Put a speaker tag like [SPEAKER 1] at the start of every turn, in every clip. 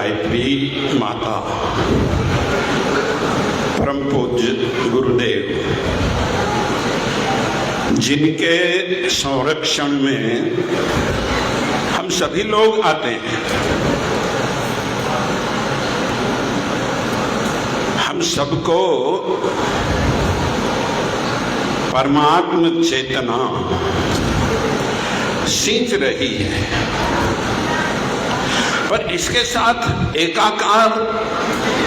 [SPEAKER 1] गायत्री माता, परम पूज्य गुरुदेव, जिनके संरक्षण में हम सभी लोग आते हैं, हम सबको परमात्म चेतना सींच रही है, पर इसके साथ एकाकार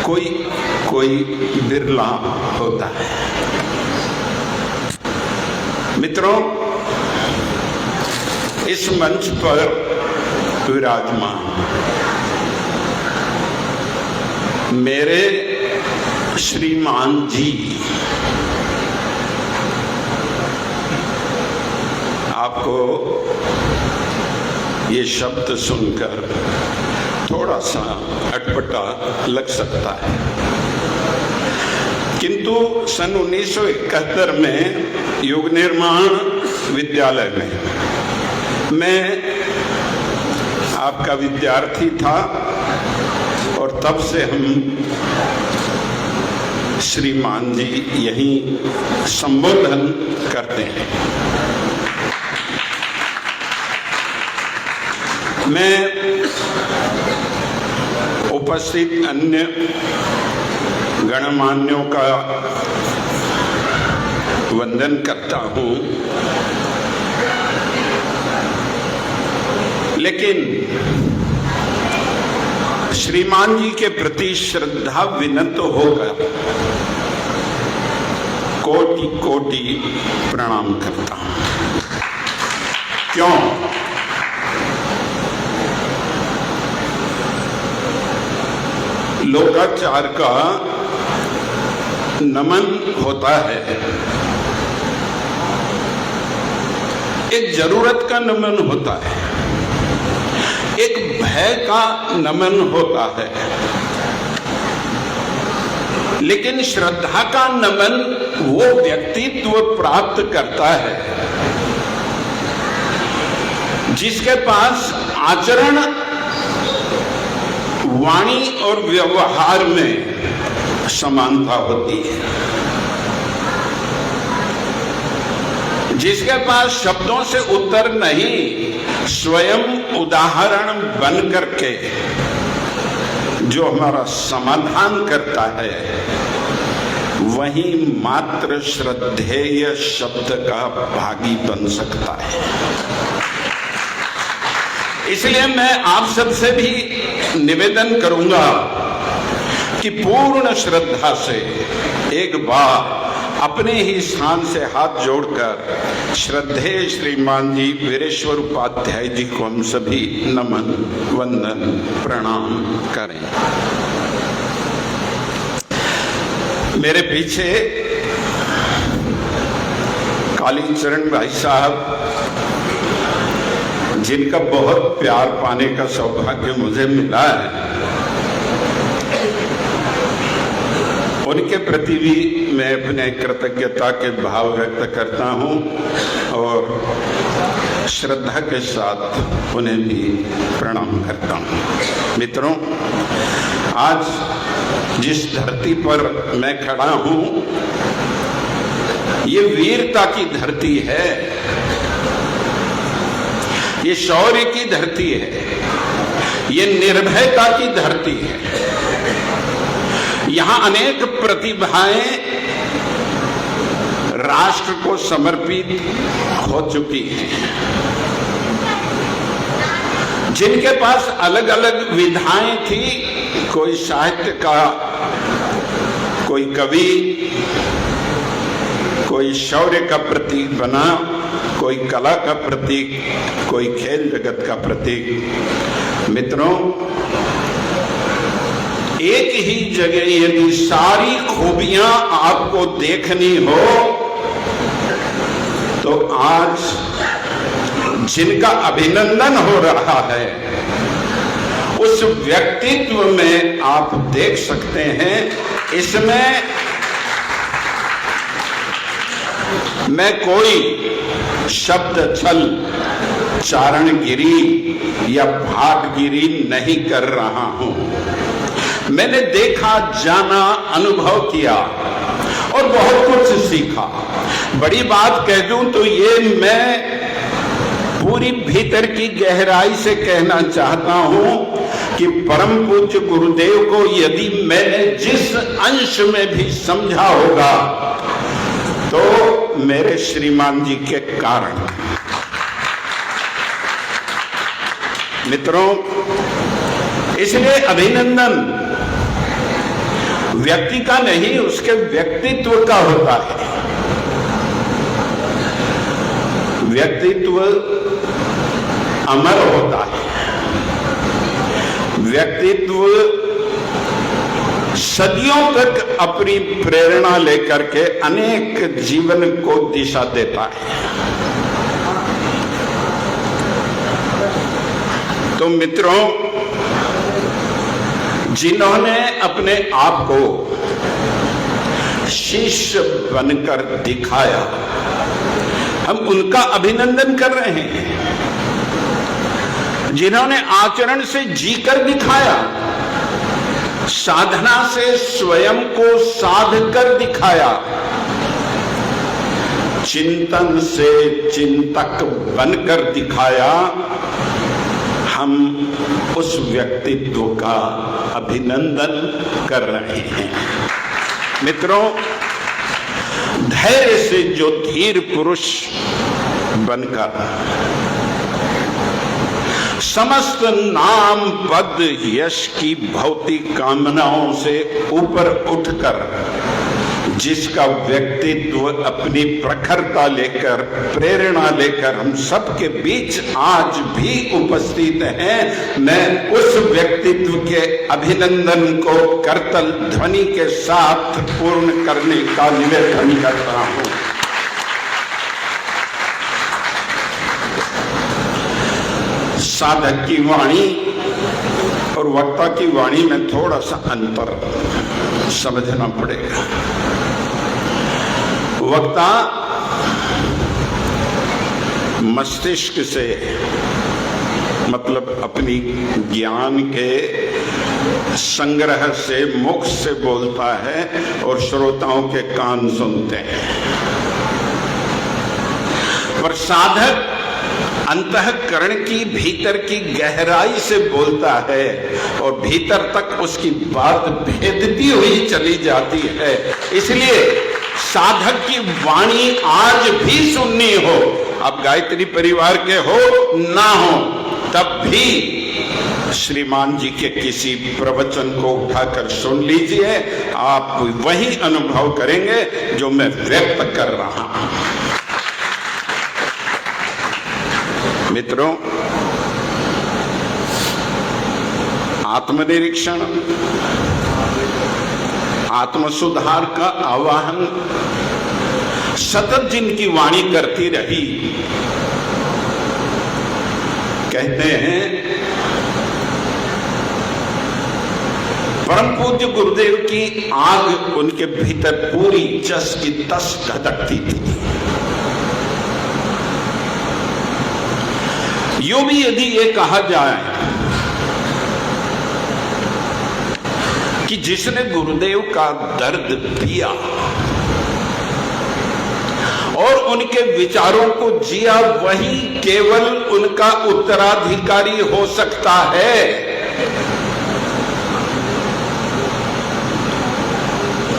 [SPEAKER 1] कोई बिरला होता है। मित्रों, इस मंच पर विराजमान मेरे श्रीमान जी, आपको ये शब्द सुनकर थोड़ा सा अटपटा लग सकता है, किंतु सन 1971 में युग निर्माण विद्यालय में मैं आपका विद्यार्थी था और तब से हम श्रीमान जी यहीं संबोधन करते हैं। मैं उपस्थित अन्य गणमान्यों का वंदन करता हूं, लेकिन श्रीमान जी के प्रति श्रद्धा विनत होकर कोटि कोटि प्रणाम करता हूं। क्यों? लोकाचार का नमन होता है, एक जरूरत का नमन होता है, एक भय का नमन होता है, लेकिन श्रद्धा का नमन वो व्यक्तित्व प्राप्त करता है जिसके पास आचरण, वाणी और व्यवहार में समानता होती है, जिसके पास शब्दों से उत्तर नहीं, स्वयं उदाहरण बन करके जो हमारा समाधान करता है, वही मात्र श्रद्धेय शब्द का भागी बन सकता है। इसलिए मैं आप सबसे भी निवेदन करूंगा कि पूर्ण श्रद्धा से एक बार अपने ही स्थान से हाथ जोड़कर श्रद्धेय श्रीमान जी वीरेश्वर उपाध्याय जी को हम सभी नमन, वंदन, प्रणाम करें। मेरे पीछे कालीचरण भाई साहब, जिनका बहुत प्यार पाने का सौभाग्य मुझे मिला है, उनके प्रति भी मैं अपने कृतज्ञता के भाव व्यक्त करता हूं और श्रद्धा के साथ उन्हें भी प्रणाम करता हूं। मित्रों, आज जिस धरती पर मैं खड़ा हूं, ये वीरता की धरती है, ये शौर्य की धरती है, ये निर्भयता की धरती है। यहां अनेक प्रतिभाएं राष्ट्र को समर्पित हो चुकी हैं, जिनके पास अलग अलग विधाएं थी। कोई साहित्य का, कोई कवि, कोई शौर्य का प्रतीक बना, कोई कला का प्रतीक, कोई खेल जगत का प्रतीक। मित्रों, एक ही जगह यदि सारी खूबियां आपको देखनी हो तो आज जिनका अभिनंदन हो रहा है उस व्यक्तित्व में आप देख सकते हैं। इसमें मैं कोई शब्द छल चारणगिरी या भागगिरी नहीं कर रहा हूं। मैंने देखा, जाना, अनुभव किया और बहुत कुछ सीखा। बड़ी बात कह दूं तो ये मैं पूरी भीतर की गहराई से कहना चाहता हूं कि परम पूज्य गुरुदेव को यदि मैंने जिस अंश में भी समझा होगा तो मेरे श्रीमान जी के कारण। मित्रों, इसलिए अभिनंदन व्यक्ति का नहीं, उसके व्यक्तित्व का होता है। व्यक्तित्व अमर होता है। व्यक्तित्व सदियों तक अपनी प्रेरणा लेकर के अनेक जीवन को दिशा देता है। तो मित्रों, जिन्होंने अपने आप को शिष्य बनकर दिखाया, हम उनका अभिनंदन कर रहे हैं। जिन्होंने आचरण से जीकर दिखाया, साधना से स्वयं को साध कर दिखाया, चिंतन से चिंतक बनकर दिखाया, हम उस व्यक्तित्व का अभिनंदन कर रहे हैं। मित्रों, धैर्य से जो धीर पुरुष बनकर समस्त नाम पद यश की भौतिक कामनाओं से ऊपर उठकर जिसका व्यक्तित्व अपनी प्रखरता लेकर, प्रेरणा लेकर हम सबके बीच आज भी उपस्थित हैं, मैं उस व्यक्तित्व के अभिनंदन को करतल ध्वनि के साथ पूर्ण करने का निवेदन करता हूं। साधक की वाणी और वक्ता की वाणी में थोड़ा सा अंतर समझना पड़ेगा। वक्ता मस्तिष्क से, मतलब अपनी ज्ञान के संग्रह से, मुख से बोलता है और श्रोताओं के कान सुनते हैं। पर साधक अंतःकरण की भीतर की गहराई से बोलता है और भीतर तक उसकी बात भेदती हुई चली जाती है। इसलिए साधक की वाणी आज भी सुननी हो, आप गायत्री परिवार के हो ना हो, तब भी श्रीमान जी के किसी प्रवचन को उठाकर सुन लीजिए, आप वही अनुभव करेंगे जो मैं व्यक्त कर रहा हूं। मित्रों, आत्मनिरीक्षण, आत्मसुधार का आवाहन सतत जिनकी वाणी करती रही, कहते हैं परम पूज्य गुरुदेव की आग उनके भीतर पूरी जस की तस धधकती थी। यूं भी यदि ये कहा जाए कि जिसने गुरुदेव का दर्द पिया और उनके विचारों को जिया, वही केवल उनका उत्तराधिकारी हो सकता है।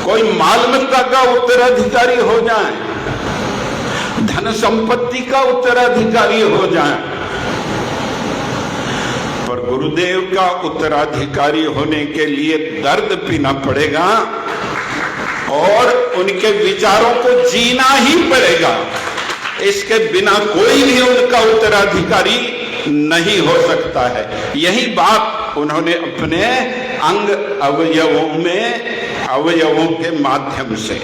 [SPEAKER 1] कोई माल मत्ता का उत्तराधिकारी हो जाए, धन संपत्ति का उत्तराधिकारी हो जाए, पर गुरुदेव का उत्तराधिकारी होने के लिए दर्द पीना पड़ेगा और उनके विचारों को जीना ही पड़ेगा। इसके बिना कोई भी उनका उत्तराधिकारी नहीं हो सकता है। यही बात उन्होंने अपने अंग अवयवों के माध्यम से,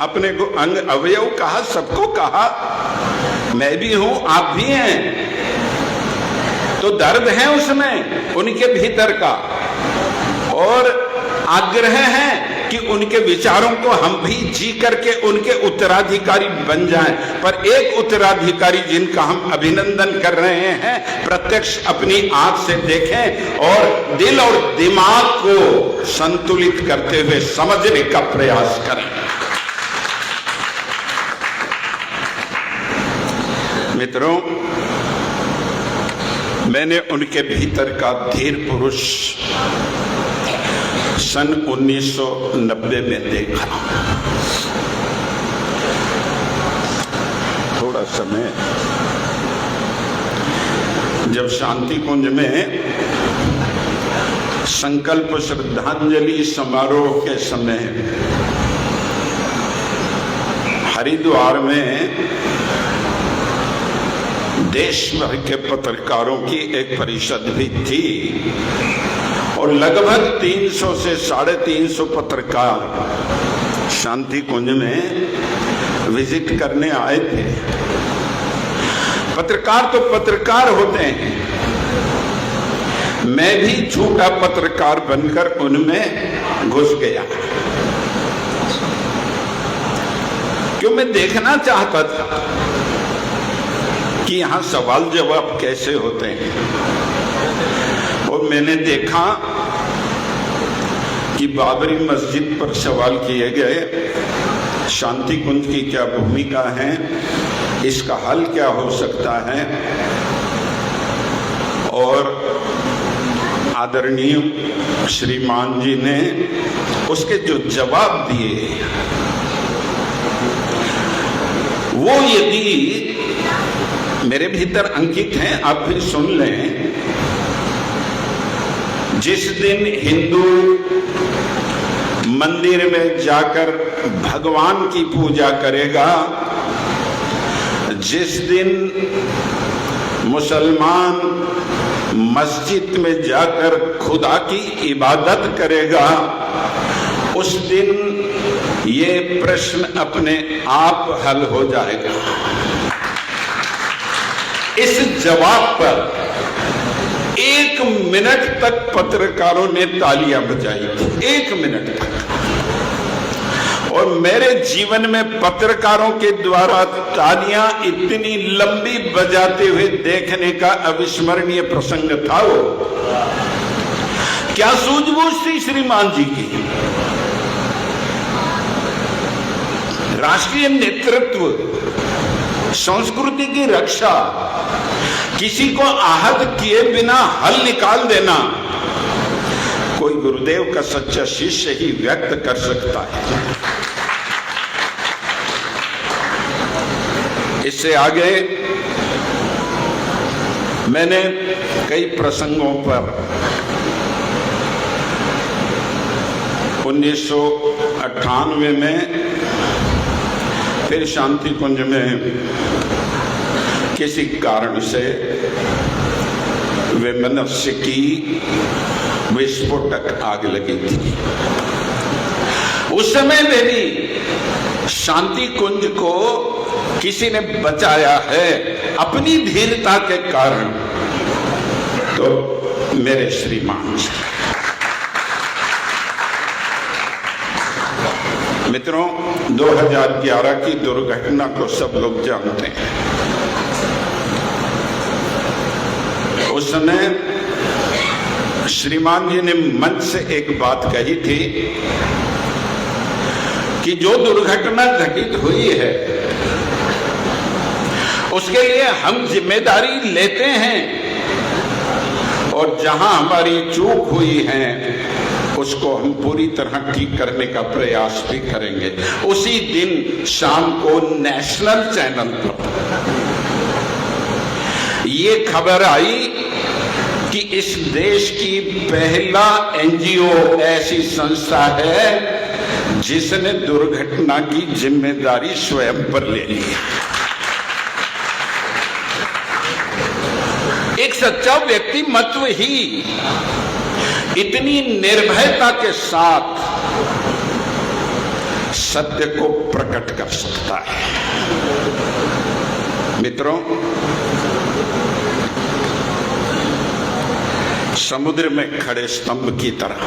[SPEAKER 1] अपने को अंग अवयव कहा, सबको कहा, मैं भी हूं, आप भी हैं, तो दर्द है उसमें उनके भीतर का और आग्रह है कि उनके विचारों को हम भी जी करके उनके उत्तराधिकारी बन जाएं, पर एक उत्तराधिकारी जिनका हम अभिनंदन कर रहे हैं, प्रत्यक्ष अपनी आंख से देखें और दिल और दिमाग को संतुलित करते हुए समझने का प्रयास करें। मित्रों, मैंने उनके भीतर का धीर पुरुष सन 1990 में देखा। थोड़ा समय जब शांति कुंज में संकल्प श्रद्धांजलि समारोह के समय हरिद्वार में देश भर के पत्रकारों की एक परिषद भी थी और लगभग 300 से 350 पत्रकार शांति कुंज में विजिट करने आए थे। पत्रकार तो पत्रकार होते हैं, मैं भी झूठा पत्रकार बनकर उनमें घुस गया, क्यों मैं देखना चाहता था कि यहां सवाल जवाब कैसे होते हैं। और मैंने देखा कि बाबरी मस्जिद पर सवाल किए गए, शांति कुंज की क्या भूमिका है, इसका हल क्या हो सकता है, और आदरणीय श्रीमान जी ने उसके जो जवाब दिए वो यदि मेरे भीतर अंकित हैं, आप भी सुन लें। जिस दिन हिंदू मंदिर में जाकर भगवान की पूजा करेगा, जिस दिन मुसलमान मस्जिद में जाकर खुदा की इबादत करेगा, उस दिन ये प्रश्न अपने आप हल हो जाएगा। इस जवाब पर 1 मिनट तक पत्रकारों ने तालियां बजाई थी, 1 मिनट तक। और मेरे जीवन में पत्रकारों के द्वारा तालियां इतनी लंबी बजाते हुए देखने का अविस्मरणीय प्रसंग था। वो क्या सूझबूझ थी श्रीमान जी की। राष्ट्रीय नेतृत्व, संस्कृति की रक्षा, किसी को आहत किए बिना हल निकाल देना, कोई गुरुदेव का सच्चा शिष्य ही व्यक्त कर सकता है। इससे आगे मैंने कई प्रसंगों पर 1998 में फिर शांति कुंज में किसी कारण से वैमनस्य की विस्फोटक आग लगी थी। उस समय में भी शांति कुंज को किसी ने बचाया है अपनी धीरता के कारण, तो मेरे श्रीमान जी। मित्रों, 2011 की दुर्घटना को सब लोग जानते हैं। उस समय श्रीमान जी ने मंच से एक बात कही थी कि जो दुर्घटना घटित हुई है उसके लिए हम जिम्मेदारी लेते हैं और जहां हमारी चूक हुई है उसको हम पूरी तरह ठीक करने का प्रयास भी करेंगे। उसी दिन शाम को नेशनल चैनल पर ये खबर आई कि इस देश की पहला एनजीओ ऐसी संस्था है जिसने दुर्घटना की जिम्मेदारी स्वयं पर ले ली। एक सच्चा व्यक्तिमत्व ही इतनी निर्भयता के साथ सत्य को प्रकट कर सकता है। मित्रों, समुद्र में खड़े स्तंभ की तरह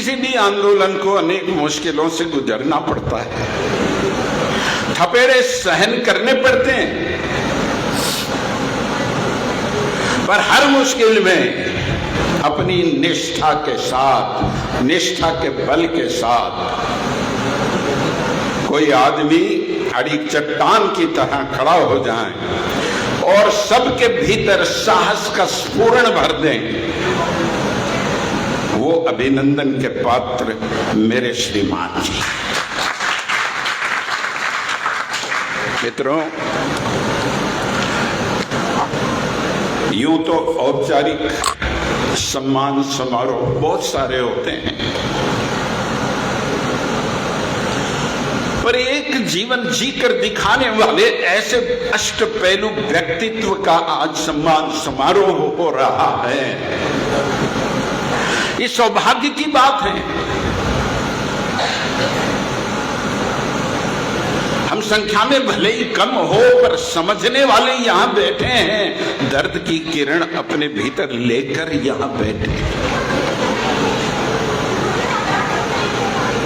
[SPEAKER 1] किसी भी आंदोलन को अनेक मुश्किलों से गुजरना पड़ता है, थपेड़े सहन करने पड़ते हैं, पर हर मुश्किल में अपनी निष्ठा के साथ, निष्ठा के बल के साथ कोई आदमी अड़ी चट्टान की तरह खड़ा हो जाए और सबके भीतर साहस का स्फुरण भर दें, वो अभिनंदन के पात्र मेरे श्रीमान जी। मित्रों, यूं तो औपचारिक सम्मान समारोह बहुत सारे होते हैं, पर एक जीवन जीकर दिखाने वाले ऐसे अष्टपहलू व्यक्तित्व का आज सम्मान समारोह हो रहा है। ये सौभाग्य की बात है। हम संख्या में भले ही कम हो, पर समझने वाले यहां बैठे हैं, दर्द की किरण अपने भीतर लेकर यहां बैठे।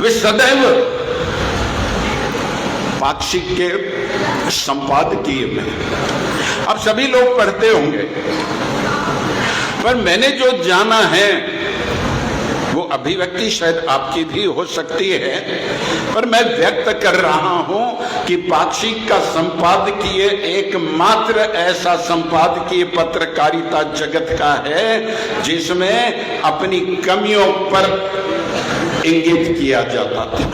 [SPEAKER 1] वे सदैव पाक्षिक के संपादकीय में, अब सभी लोग पढ़ते होंगे, पर मैंने जो जाना है वो अभिव्यक्ति शायद आपकी भी हो सकती है, पर मैं व्यक्त कर रहा हूं कि पाक्षिक का संपादकीय एकमात्र ऐसा संपादकीय पत्रकारिता जगत का है जिसमें अपनी कमियों पर इंगित किया जाता था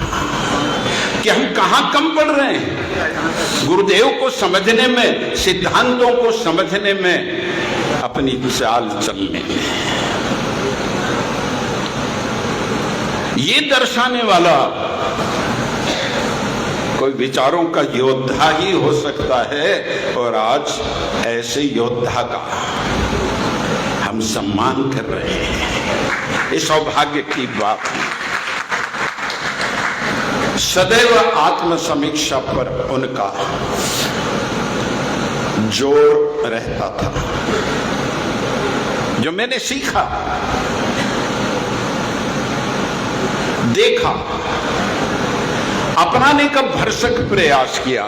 [SPEAKER 1] कि हम कहां कम पड़ रहे हैं, गुरुदेव को समझने में, सिद्धांतों को समझने में, अपनी चाल चलने में। ये दर्शाने वाला कोई विचारों का योद्धा ही हो सकता है, और आज ऐसे योद्धा का हम सम्मान कर रहे हैं। इस सौभाग्य की बात है। सदैव आत्मसमीक्षा पर उनका जोर रहता था। जो मैंने सीखा, देखा, अपनाने का भरसक प्रयास किया,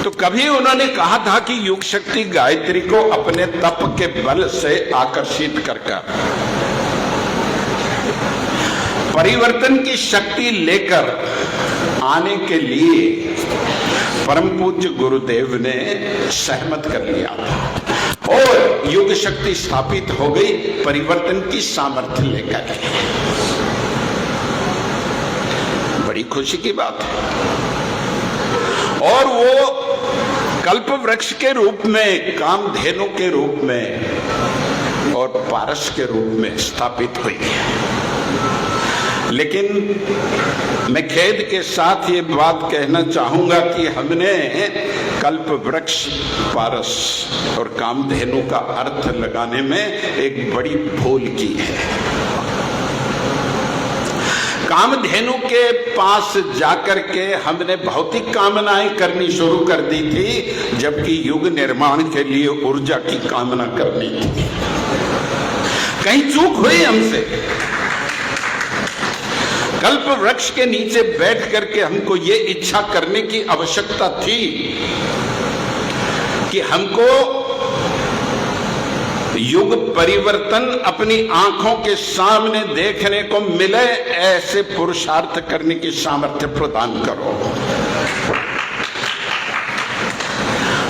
[SPEAKER 1] तो कभी उन्होंने कहा था कि युग शक्ति गायत्री को अपने तप के बल से आकर्षित करकर परिवर्तन की शक्ति लेकर आने के लिए परम पूज्य गुरुदेव ने सहमत कर लिया था और युग शक्ति स्थापित हो गई परिवर्तन की सामर्थ्य लेकर। बड़ी खुशी की बात है। और वो कल्प वृक्ष के रूप में, कामधेनु के रूप में और पारस के रूप में स्थापित हुई है। लेकिन मैं खेद के साथ ये बात कहना चाहूंगा कि हमने कल्प वृक्ष, पारस और कामधेनु का अर्थ लगाने में एक बड़ी भूल की है। कामधेनु के पास जाकर के हमने भौतिक कामनाएं करनी शुरू कर दी थी, जबकि युग निर्माण के लिए ऊर्जा की कामना करनी थी। कहीं चूक हुई हमसे। कल्प वृक्ष के नीचे बैठ करके हमको ये इच्छा करने की आवश्यकता थी कि हमको युग परिवर्तन अपनी आंखों के सामने देखने को मिले, ऐसे पुरुषार्थ करने की सामर्थ्य प्रदान करो।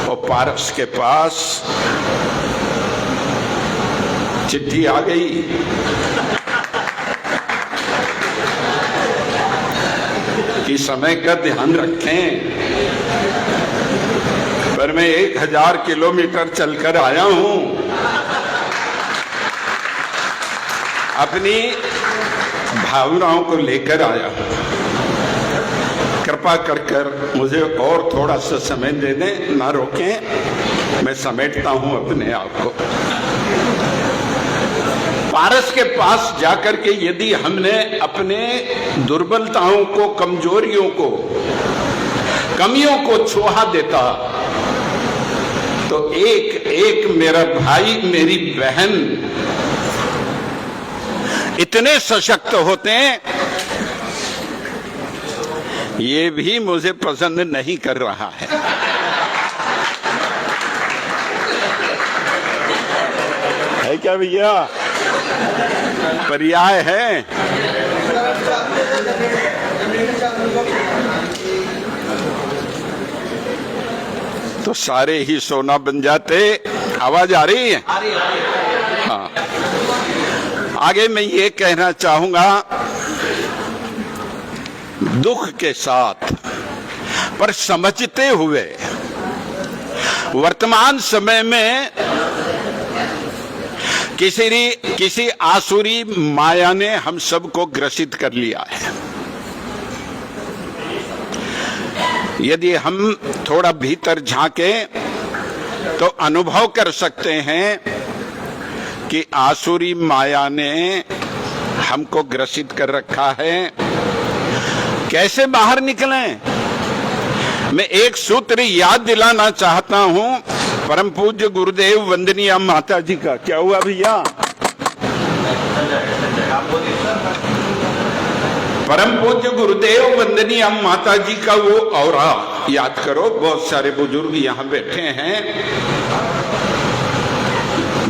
[SPEAKER 1] और पारस के पास चिट्ठी आ गई कि समय का ध्यान रखें, पर मैं 1000 किलोमीटर चलकर आया हूं। अपनी भावनाओं को लेकर आया हूं। कृपा कर मुझे और थोड़ा सा समय दे दें, ना रोकें, मैं समेटता हूं अपने आप को। पारस के पास जाकर के यदि हमने अपने दुर्बलताओं को, कमजोरियों को, कमियों को छोहा देता, तो एक एक मेरा भाई, मेरी बहन इतने सशक्त होते हैं, ये भी मुझे पसंद नहीं कर रहा है क्या भैया? पर्याय है। तो सारे ही सोना बन जाते। आवाज आ रही है? हाँ। आगे मैं ये कहना चाहूंगा, दुख के साथ पर समझते हुए वर्तमान समय में किसी आसुरी माया ने हम सबको ग्रसित कर लिया है। यदि हम थोड़ा भीतर झांके तो अनुभव कर सकते हैं कि आसुरी माया ने हमको ग्रसित कर रखा है। कैसे बाहर निकलें? मैं एक सूत्र याद दिलाना चाहता हूं, परम पूज्य गुरुदेव वंदनीय माता जी का। क्या हुआ भैया? परम पूज्य गुरुदेव वंदनीय माता जी का वो औरा याद करो। बहुत सारे बुजुर्ग यहाँ बैठे हैं।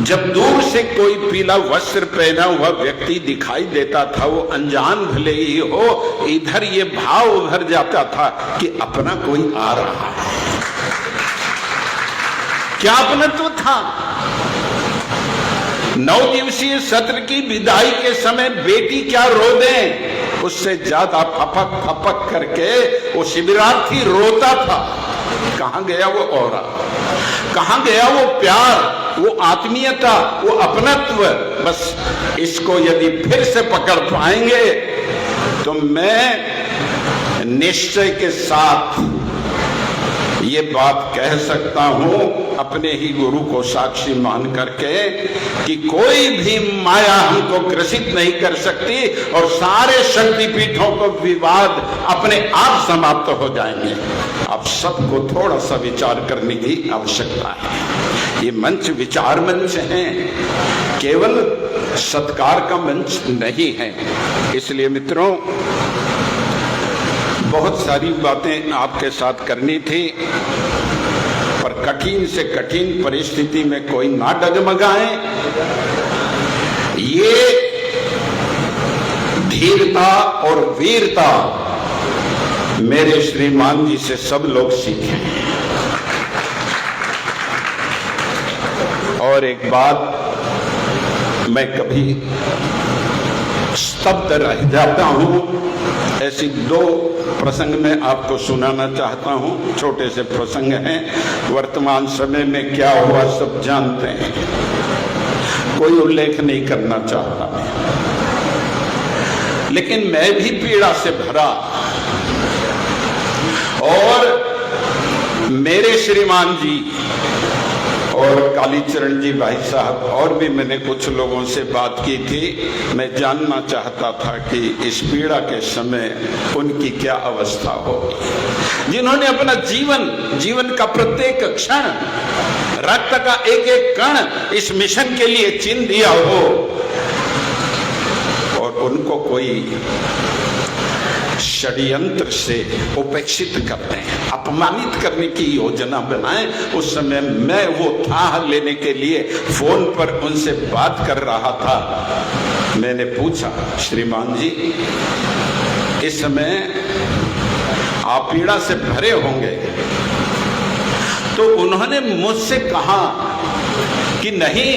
[SPEAKER 1] जब दूर से कोई पीला वस्त्र पहना हुआ व्यक्ति दिखाई देता था, वो अनजान भले ही हो, इधर ये भाव उभर जाता था कि अपना कोई आ रहा है। क्या अपनत्व था? 9 दिवसीय सत्र की विदाई के समय बेटी क्या रो दे, उससे ज्यादा फपक फपक करके वो शिविरार्थी रोता था। कहां गया वो औरा? कहां गया वो प्यार, वो आत्मीयता, वो अपनत्व? बस इसको यदि फिर से पकड़ पाएंगे तो मैं निश्चय के साथ ये बात कह सकता हूं, अपने ही गुरु को साक्षी मान करके, कि कोई भी माया हमको ग्रसित नहीं कर सकती और सारे शक्तिपीठों को विवाद अपने आप समाप्त हो जाएंगे। आप सबको थोड़ा सा विचार करने की आवश्यकता है। ये मंच विचार मंच है, केवल सत्कार का मंच नहीं है। इसलिए मित्रों, बहुत सारी बातें आपके साथ करनी थी, पर कठिन से कठिन परिस्थिति में कोई ना डगमगाए। ये धीरता और वीरता मेरे श्रीमान जी से सब लोग सीखें। और एक बात मैं कभी स्तब्ध रह जाता हूं, ऐसी 2 प्रसंग में आपको सुनाना चाहता हूं। छोटे से प्रसंग हैं, वर्तमान समय में क्या हुआ सब जानते हैं, कोई उल्लेख नहीं करना चाहता, लेकिन मैं भी पीड़ा से भरा। और मेरे श्रीमान जी और कालीचरण जी भाई साहब और भी मैंने कुछ लोगों से बात की थी। मैं जानना चाहता था कि इस पीड़ा के समय उनकी क्या अवस्था होगी, जिन्होंने अपना जीवन का प्रत्येक क्षण, रक्त का एक एक कण इस मिशन के लिए चिन्ह दिया हो, और उनको कोई षड्यंत्र से उपेक्षित करते हैं, अपमानित करने की योजना बनाए। उस समय मैं वो थाह लेने के लिए फोन पर उनसे बात कर रहा था। मैंने पूछा, श्रीमान जी इस समय आप पीड़ा से भरे होंगे? तो उन्होंने मुझसे कहा कि नहीं,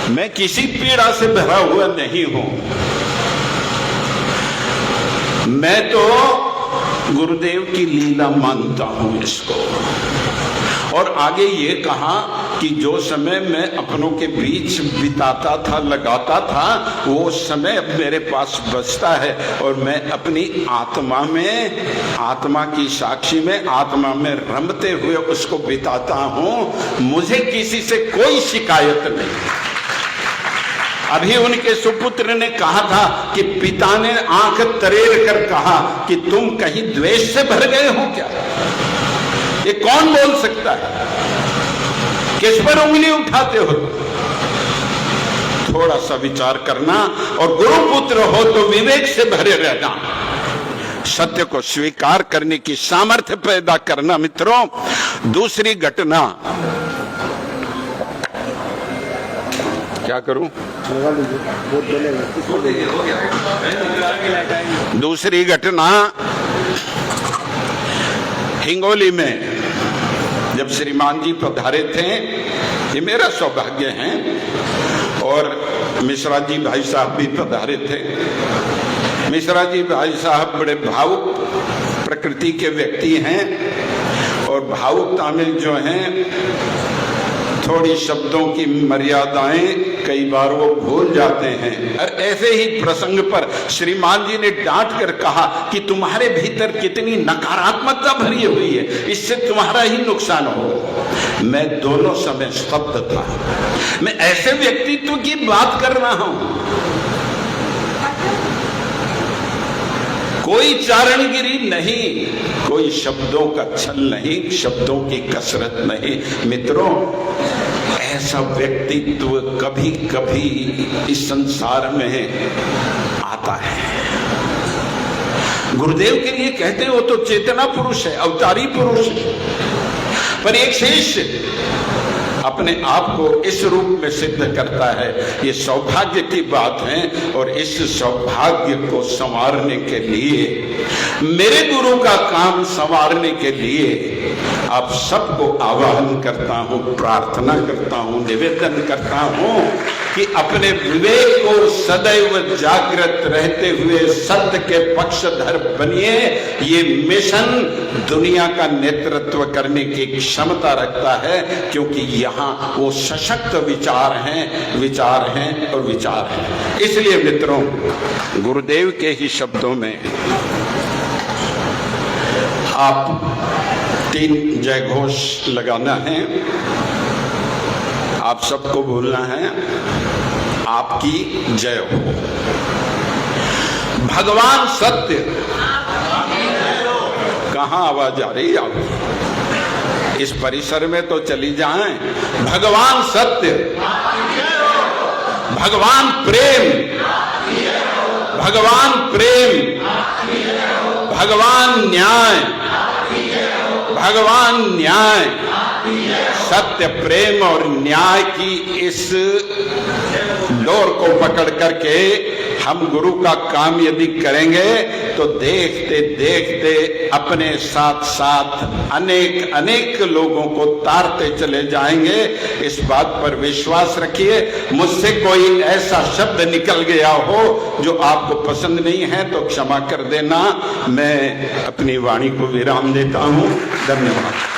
[SPEAKER 1] मैं किसी पीड़ा से भरा हुआ नहीं हूं, मैं तो गुरुदेव की लीला मानता हूं इसको। और आगे ये कहा कि जो समय मैं अपनों के बीच बिताता था, लगाता था, वो समय अब मेरे पास बचता है और मैं अपनी आत्मा में, आत्मा की साक्षी में, आत्मा में रमते हुए उसको बिताता हूं। मुझे किसी से कोई शिकायत नहीं। अभी उनके सुपुत्र ने कहा था कि पिता ने आंख तरेर कर कहा कि तुम कहीं द्वेष से भर गए हो क्या? ये कौन बोल सकता है? किस पर उंगली उठाते हो? थोड़ा सा विचार करना, और गुरुपुत्र हो तो विवेक से भरे रहना, सत्य को स्वीकार करने की सामर्थ्य पैदा करना। मित्रों, दूसरी घटना, क्या करूं? दूसरी घटना हिंगोली में जब श्रीमान जी पधारे थे, ये मेरा सौभाग्य है, और मिश्रा जी भाई साहब भी पधारे थे। मिश्रा जी भाई साहब बड़े भावुक प्रकृति के व्यक्ति हैं, और भावुकता में जो हैं थोड़ी शब्दों की मर्यादाएं कई बार वो भूल जाते हैं। और ऐसे ही प्रसंग पर श्रीमान जी ने डांट कर कहा कि तुम्हारे भीतर कितनी नकारात्मकता भरी हुई है, इससे तुम्हारा ही नुकसान होगा। मैं दोनों समय स्तब्ध था। मैं ऐसे व्यक्तित्व की बात कर रहा हूं, कोई चारणगिरी नहीं, कोई शब्दों का छल नहीं, शब्दों की कसरत नहीं। मित्रों, ऐसा व्यक्तित्व कभी कभी इस संसार में आता है। गुरुदेव के लिए कहते हैं वो तो चेतना पुरुष है, अवतारी पुरुष है, पर एक शिष्य अपने आप को इस रूप में सिद्ध करता है। ये सौभाग्य की बात है, और इस सौभाग्य को संवारने के लिए, मेरे गुरु का काम संवारने के लिए आप सबको आह्वान करता हूं, प्रार्थना करता हूं, निवेदन करता हूं कि अपने विवेक को सदैव जागृत रहते हुए सत्य के पक्षधर बनिए। ये मिशन दुनिया का नेतृत्व करने की क्षमता रखता है, क्योंकि यहाँ वो सशक्त विचार हैं, विचार हैं और विचार हैं। इसलिए मित्रों, गुरुदेव के ही शब्दों में आप 3 जय घोष लगाना है। आप सबको बोलना है, आपकी जय हो। भगवान सत्य, कहां आवाज आ रही है आपकी? इस परिसर में तो चली जाएं। भगवान सत्य, भगवान प्रेम, भगवान प्रेम, भगवान न्याय, भगवान न्याय, सत्य, प्रेम और न्याय की इस डोर को पकड़ करके हम गुरु का काम यदि करेंगे तो देखते देखते अपने साथ साथ अनेक अनेक लोगों को तारते चले जाएंगे। इस बात पर विश्वास रखिए। मुझसे कोई ऐसा शब्द निकल गया हो जो आपको पसंद नहीं है तो क्षमा कर देना। मैं अपनी वाणी को विराम देता हूं। धन्यवाद।